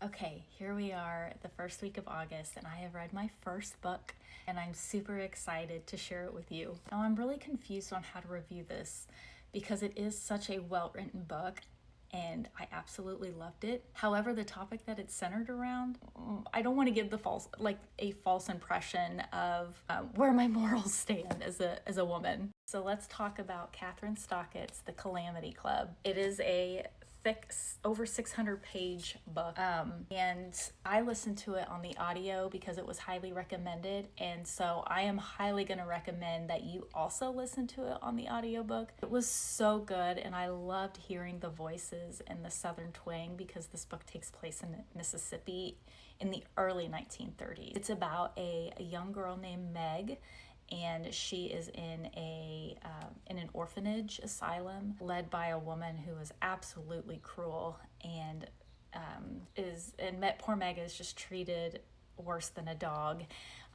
Okay, here we are, the first week of August, and I have read my first book, and I'm super excited to share it with you. Now, I'm really confused on how to review this because it is such a well written book, and I absolutely loved it. However, the topic that it's centered around, I don't want to give a false impression of where my morals stand as a woman. So let's talk about Kathryn Stockett's The Calamity Club. It is a thick, over 600-page book, and I listened to it on the audio because it was highly recommended, and so I am highly going to recommend that you also listen to it on the audiobook. It was so good, and I loved hearing the voices and the southern twang because this book takes place in Mississippi in the early 1930s. It's about a young girl named Meg, and she is in an orphanage asylum led by a woman who is absolutely cruel, and poor Meg is just treated worse than a dog.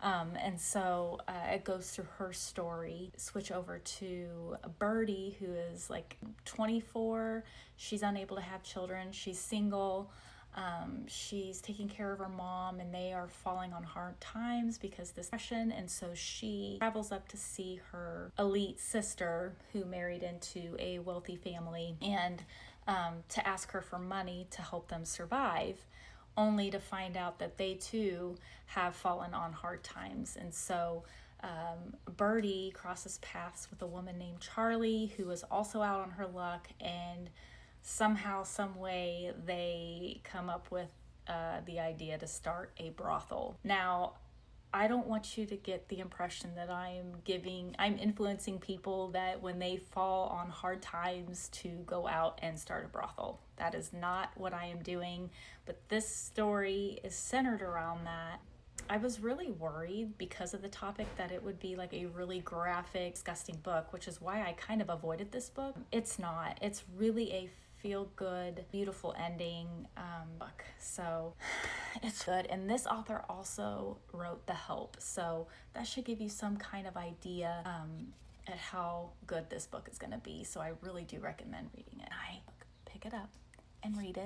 And so it goes through her story. Switch over to Birdie, who is like 24. She's unable to have children. She's single. She's taking care of her mom, and they are falling on hard times because this depression, and so she travels up to see her elite sister who married into a wealthy family, and to ask her for money to help them survive, only to find out that they too have fallen on hard times. And so Birdie crosses paths with a woman named Charlie, who is also out on her luck, and somehow, some way, they come up with the idea to start a brothel. Now, I don't want you to get the impression that I'm influencing people that when they fall on hard times to go out and start a brothel. That is not what I am doing, but this story is centered around that. I was really worried because of the topic that it would be like a really graphic, disgusting book, which is why I kind of avoided this book. It's not. It's really a feel-good, beautiful ending book. So it's good. And this author also wrote The Help. So that should give you some kind of idea at how good this book is going to be. So I really do recommend reading it. Pick it up and read it.